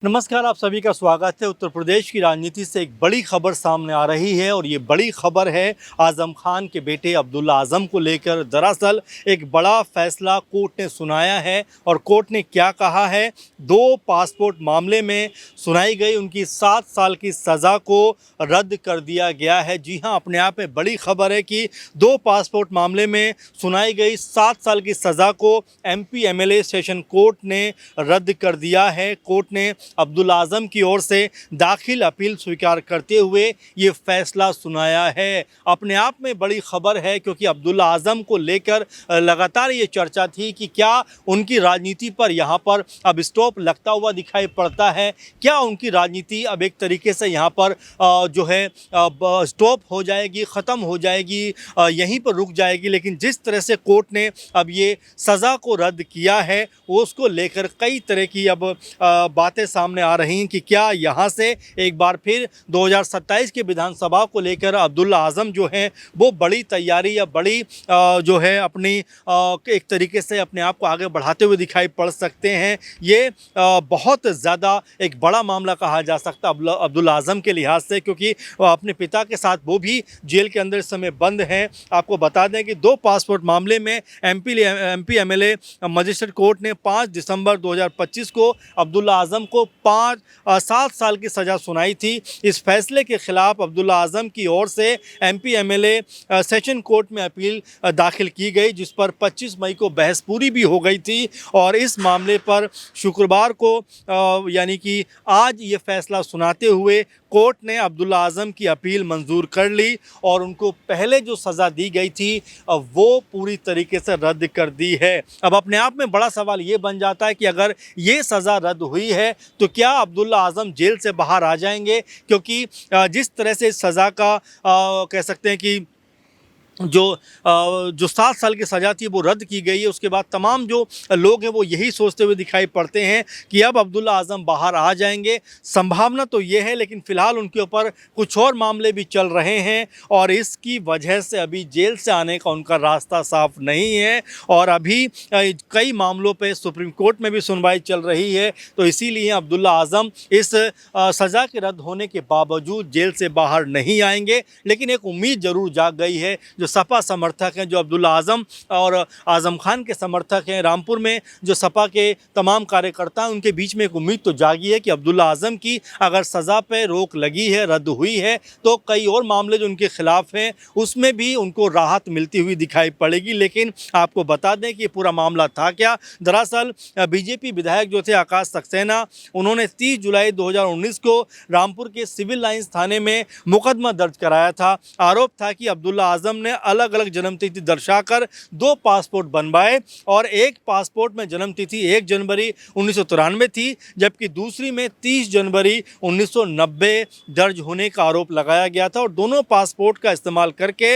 नमस्कार, आप सभी का स्वागत है। उत्तर प्रदेश की राजनीति से एक बड़ी खबर सामने आ रही है और ये बड़ी खबर है आज़म खान के बेटे अब्दुल्ला आज़म को लेकर। दरअसल एक बड़ा फैसला कोर्ट ने सुनाया है और कोर्ट ने क्या कहा है, 2 पासपोर्ट मामले में सुनाई गई उनकी 7 साल की सज़ा को रद्द कर दिया गया है। जी हाँ, अपने आप में बड़ी खबर है कि 2 पासपोर्ट मामले में सुनाई गई 7 साल की सज़ा को एमपी एमएलए सेशन कोर्ट ने रद्द कर दिया है। कोर्ट ने अब्दुल्ला आज़म की ओर से दाखिल अपील स्वीकार करते हुए ये फैसला सुनाया है। अपने आप में बड़ी खबर है क्योंकि अब्दुल्ला आज़म को लेकर लगातार ये चर्चा थी कि क्या उनकी राजनीति पर यहाँ पर अब स्टॉप लगता हुआ दिखाई पड़ता है, क्या उनकी राजनीति अब एक तरीके से यहाँ पर जो है स्टॉप हो जाएगी, ख़त्म हो जाएगी, यहीं पर रुक जाएगी। लेकिन जिस तरह से कोर्ट ने अब ये सज़ा को रद्द किया है उसको लेकर कई तरह की अब बातें सामने आ रही हैं कि क्या यहाँ से एक बार फिर 2027 के विधानसभा को लेकर अब्दुल्ला आज़म जो हैं वो बड़ी तैयारी या बड़ी जो है अपनी एक तरीके से अपने आप को आगे बढ़ाते हुए दिखाई पड़ सकते हैं। ये बहुत ज़्यादा एक बड़ा मामला कहा जा सकता है अब्दुल्ला आज़म के लिहाज से, क्योंकि अपने पिता के साथ वो भी जेल के अंदर इस समय बंद हैं। आपको बता दें कि 2 पासपोर्ट मामले में एमपी एमएलए मजिस्ट्रेट कोर्ट ने 5 दिसंबर 2025 को अब्दुल्ला आज़म को 7 साल की सज़ा सुनाई थी। इस फैसले के खिलाफ अब्दुल्ला आज़म की ओर से एमपी एमएलए सेशन कोर्ट में अपील दाखिल की गई, जिस पर 25 मई को बहस पूरी भी हो गई थी और इस मामले पर शुक्रवार को यानी कि आज ये फैसला सुनाते हुए कोर्ट ने अब्दुल्ला आज़म की अपील मंजूर कर ली और उनको पहले जो सज़ा दी गई थी वो पूरी तरीके से रद्द कर दी है। अब अपने आप में बड़ा सवाल ये बन जाता है कि अगर ये सज़ा रद्द हुई है तो क्या अब्दुल्ला आज़म जेल से बाहर आ जाएंगे, क्योंकि जिस तरह से इस सज़ा का कह सकते हैं कि जो 7 साल की सज़ा थी वो रद्द की गई है, उसके बाद तमाम जो लोग हैं वो यही सोचते हुए दिखाई पड़ते हैं कि अब अब्दुल्ला आज़म बाहर आ जाएंगे। संभावना तो ये है, लेकिन फ़िलहाल उनके ऊपर कुछ और मामले भी चल रहे हैं और इसकी वजह से अभी जेल से आने का उनका रास्ता साफ नहीं है और अभी कई मामलों पे सुप्रीम कोर्ट में भी सुनवाई चल रही है। तो इसीलिए अब्दुल्ला आज़म इस सज़ा के रद्द होने के बावजूद जेल से बाहर नहीं आएंगे। लेकिन एक उम्मीद ज़रूर जाग गई है। जो सपा समर्थक हैं, जो अब्दुल्ला आज़म और आज़म खान के समर्थक हैं, रामपुर में जो सपा के तमाम कार्यकर्ता हैं, उनके बीच में एक उम्मीद तो जागी है कि अब्दुल्ला आज़म की अगर सज़ा पे रोक लगी है, रद्द हुई है, तो कई और मामले जो उनके खिलाफ हैं उसमें भी उनको राहत मिलती हुई दिखाई पड़ेगी। लेकिन आपको बता दें कि पूरा मामला था क्या। दरअसल बीजेपी विधायक जो थे आकाश सक्सेना, उन्होंने 30 जुलाई 2019 को रामपुर के सिविल लाइंस थाने में मुकदमा दर्ज कराया था। आरोप था कि अब्दुल्ला आज़म ने अलग अलग जन्मतिथि दर्शाकर 2 पासपोर्ट बनवाए और एक पासपोर्ट में जन्मतिथि 1 जनवरी 1993 थी, जबकि दूसरी में 30 जनवरी 1990 दर्ज होने का आरोप लगाया गया था और दोनों पासपोर्ट का इस्तेमाल करके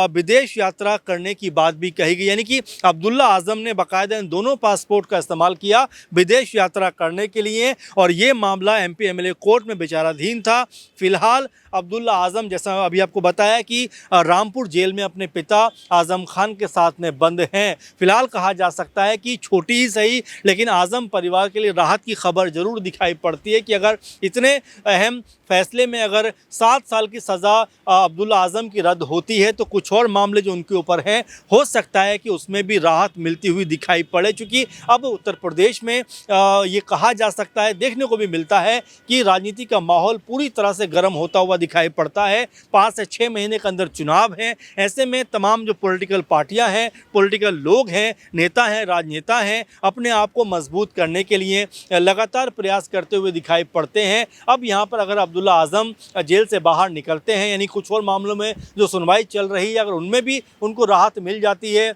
विदेश यात्रा करने की बात भी कही गई। यानी कि अब्दुल्ला आज़म ने बाकायदा इन दोनों पासपोर्ट का इस्तेमाल किया विदेश यात्रा करने के लिए और ये मामला एमपी एमएलए कोर्ट में विचाराधीन था। फिलहाल अब्दुल्ला आज़म, जैसा अभी आपको बताया कि रामपुर जेल में अपने पिता आज़म खान के साथ में बंद हैं। फिलहाल कहा जा सकता है कि छोटी ही सही लेकिन आज़म परिवार के लिए राहत की खबर ज़रूर दिखाई पड़ती है कि अगर इतने अहम फैसले में अगर 7 साल की सज़ा अब्दुल्ला आज़म की रद्द होती है तो कुछ और मामले जो उनके ऊपर हैं हो सकता है कि उसमें भी राहत मिलती हुई दिखाई पड़े। चूँकि अब उत्तर प्रदेश में ये कहा जा सकता है, देखने को भी मिलता है कि राजनीति का माहौल पूरी तरह से गर्म होता हुआ दिखाई पड़ता है। 5 से 6 महीने के अंदर चुनाव हैं। ऐसे में तमाम जो पॉलिटिकल पार्टियां हैं, पॉलिटिकल लोग हैं, नेता हैं, राजनेता हैं, अपने आप को मजबूत करने के लिए लगातार प्रयास करते हुए दिखाई पड़ते हैं। अब यहाँ पर अगर अब्दुल्ला आज़म जेल से बाहर निकलते हैं, यानी कुछ और मामलों में जो सुनवाई चल रही है अगर उनमें भी उनको राहत मिल जाती है,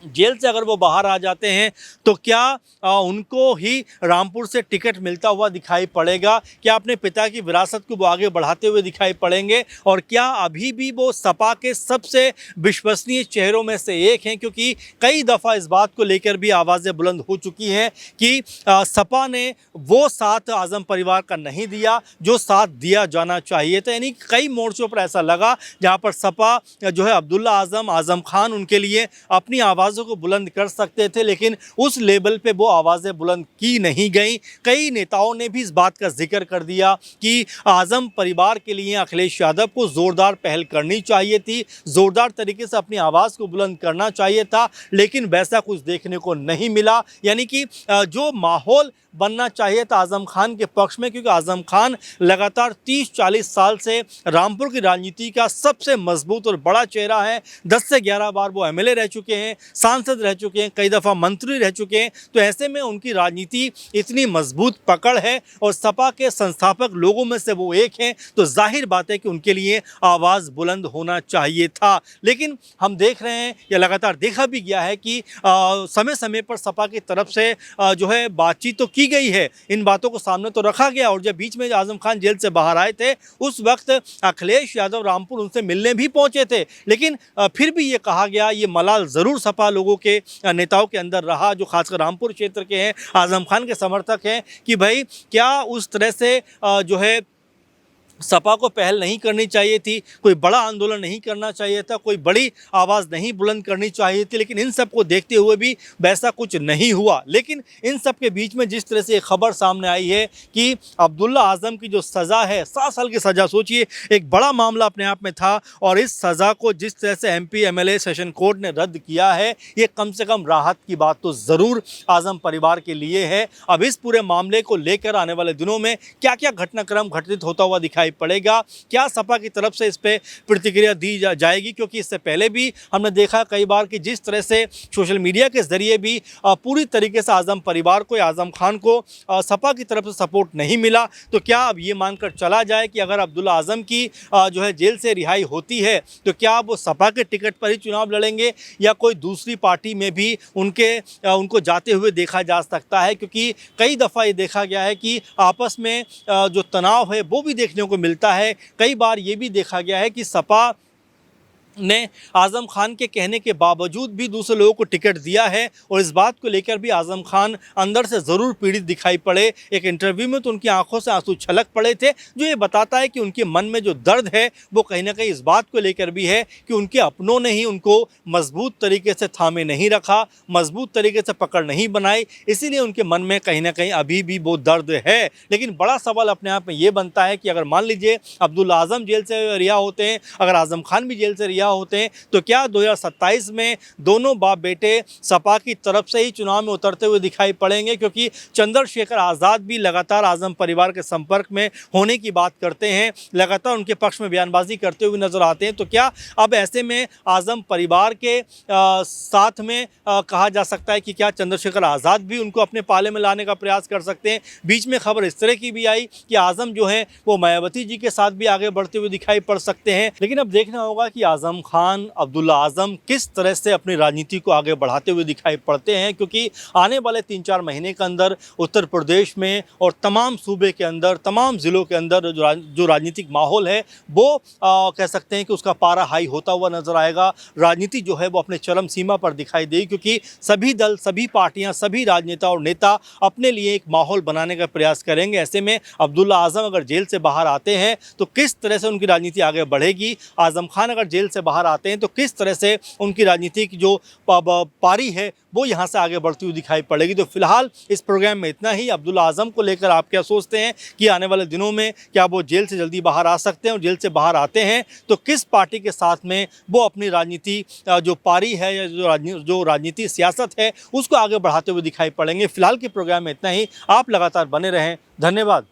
जेल से अगर वो बाहर आ जाते हैं तो क्या उनको ही रामपुर से टिकट मिलता हुआ दिखाई पड़ेगा? क्या अपने पिता की विरासत को वो आगे बढ़ाते हुए दिखाई पड़ेंगे? और क्या अभी भी वो सपा के सबसे विश्वसनीय चेहरों में से एक हैं? क्योंकि कई दफ़ा इस बात को लेकर भी आवाज़ें बुलंद हो चुकी हैं कि सपा ने वो साथ आज़म परिवार का नहीं दिया जो साथ दिया जाना चाहिए था। यानी कई मोर्चों पर ऐसा लगा जहाँ पर सपा जो है अब्दुल्ला आज़म, आज़म खान उनके लिए अपनी आवाज़ आवाज़ों को बुलंद कर सकते थे, लेकिन उस लेवल पे वो आवाज़ें बुलंद की नहीं गई। कई नेताओं ने भी इस बात का जिक्र कर दिया कि आज़म परिवार के लिए अखिलेश यादव को ज़ोरदार पहल करनी चाहिए थी, ज़ोरदार तरीके से अपनी आवाज़ को बुलंद करना चाहिए था, लेकिन वैसा कुछ देखने को नहीं मिला। यानी कि जो माहौल बनना चाहिए था आज़म खान के पक्ष में, क्योंकि आज़म खान लगातार 30-40 साल से रामपुर की राजनीति का सबसे मजबूत और बड़ा चेहरा है। 10 से 11 बार वो एमएलए रह चुके हैं, सांसद रह चुके हैं, कई दफ़ा मंत्री रह चुके हैं। तो ऐसे में उनकी राजनीति इतनी मजबूत पकड़ है और सपा के संस्थापक लोगों में से वो एक हैं, तो जाहिर बात है कि उनके लिए आवाज़ बुलंद होना चाहिए था। लेकिन हम देख रहे हैं, या लगातार देखा भी गया है कि समय समय पर सपा की तरफ से जो है बातचीत तो की गई है, इन बातों को सामने तो रखा गया। और जब बीच में आज़म खान जेल से बाहर आए थे, उस वक्त अखिलेश यादव रामपुर उनसे मिलने भी पहुंचे थे, लेकिन फिर भी ये कहा गया, ये मलाल ज़रूर सपा लोगों के नेताओं के अंदर रहा, जो खासकर रामपुर क्षेत्र के हैं, आज़म खान के समर्थक हैं, कि भाई क्या उस तरह से जो है सपा को पहल नहीं करनी चाहिए थी, कोई बड़ा आंदोलन नहीं करना चाहिए था, कोई बड़ी आवाज़ नहीं बुलंद करनी चाहिए थी। लेकिन इन सब को देखते हुए भी वैसा कुछ नहीं हुआ। लेकिन इन सब के बीच में जिस तरह से एक खबर सामने आई है कि अब्दुल्ला आज़म की जो सज़ा है, 7 साल की सज़ा, सोचिए एक बड़ा मामला अपने आप में था, और इस सज़ा को जिस तरह से एमपी एमएलए सेशन कोर्ट ने रद्द किया है, ये कम से कम राहत की बात तो ज़रूर आज़म परिवार के लिए है। अब इस पूरे मामले को लेकर आने वाले दिनों में क्या क्या घटनाक्रम घटित होता हुआ दिखाई पड़ेगा, क्या सपा की तरफ से इस पे प्रतिक्रिया दी जाएगी, क्योंकि इससे पहले भी हमने देखा कई बार कि जिस तरह से सोशल मीडिया के जरिए भी पूरी तरीके से आज़म परिवार को, आज़म खान को सपा की तरफ से सपोर्ट नहीं मिला। तो क्या अब ये मानकर चला जाए कि अगर अब्दुल्ला आज़म की जो है जेल से रिहाई होती है, तो क्या वो सपा के टिकट पर ही चुनाव लड़ेंगे, या कोई दूसरी पार्टी में भी उनको जाते हुए देखा जा सकता है? क्योंकि कई दफ़ा ये देखा गया है कि आपस में जो तनाव है वो भी देखने को मिलता है। कई बार ये भी देखा गया है कि सपा ने आज़म खान के कहने के बावजूद भी दूसरे लोगों को टिकट दिया है, और इस बात को लेकर भी आज़म खान अंदर से ज़रूर पीड़ित दिखाई पड़े। एक इंटरव्यू में तो उनकी आंखों से आंसू छलक पड़े थे, जो ये बताता है कि उनके मन में जो दर्द है वो कहीं ना कहीं इस बात को लेकर भी है कि उनके अपनों ने ही उनको मजबूत तरीके से थामे नहीं रखा, मजबूत तरीके से पकड़ नहीं बनाई, इसीलिए उनके मन में कहीं ना कहीं अभी भी वो दर्द है। लेकिन बड़ा सवाल अपने आप में ये बनता है कि अगर मान लीजिए अब्दुल्ला आज़म जेल से रिहा होते हैं, अगर आज़म खान भी जेल से रिहा होते हैं, तो क्या 2027 में दोनों बाप बेटे सपा की तरफ से ही चुनाव में उतरते हुए दिखाई पड़ेंगे? क्योंकि चंद्रशेखर आज़ाद भी लगातार आज़म परिवार के संपर्क में होने की बात करते हैं, लगातार उनके पक्ष में बयानबाजी करते हुए नजर आते हैं। तो क्या अब ऐसे में आज़म परिवार के साथ में कहा जा सकता है कि क्या चंद्रशेखर आज़ाद भी उनको अपने पाले में लाने का प्रयास कर सकते हैं? बीच में खबर इस तरह की भी आई कि आज़म जो है वो मायावती जी के साथ भी आगे बढ़ते हुए दिखाई पड़ सकते हैं। लेकिन अब देखना होगा कि आज़म खान, अब्दुल्ला आज़म किस तरह से अपनी राजनीति को आगे बढ़ाते हुए दिखाई पड़ते हैं, क्योंकि आने वाले 3-4 महीने के अंदर उत्तर प्रदेश में और तमाम सूबे के अंदर, तमाम ज़िलों के अंदर जो राजनीतिक माहौल है वो कह सकते हैं कि उसका पारा हाई होता हुआ नजर आएगा। राजनीति जो है वो अपने चरम सीमा पर दिखाई देगी, क्योंकि सभी दल, सभी पार्टियां, सभी राजनेता और नेता अपने लिए एक माहौल बनाने का प्रयास करेंगे। ऐसे में अब्दुल्ला आज़म अगर जेल से बाहर आते हैं तो किस तरह से उनकी राजनीति आगे बढ़ेगी, आज़म खान अगर जेल से बाहर आते हैं तो किस तरह से उनकी राजनीति की जो पारी है वो यहाँ से आगे बढ़ती हुई दिखाई पड़ेगी। तो फिलहाल इस प्रोग्राम में इतना ही। अब्दुल्ला आज़म को लेकर आप क्या सोचते हैं कि आने वाले दिनों में क्या वो जेल से जल्दी बाहर आ सकते हैं, और जेल से बाहर आते हैं तो किस पार्टी के साथ में वो अपनी राजनीति जो पारी है या जो राजनीति सियासत है उसको आगे बढ़ाते हुए दिखाई पड़ेंगे? फिलहाल के प्रोग्राम में इतना ही। आप लगातार बने रहें। धन्यवाद।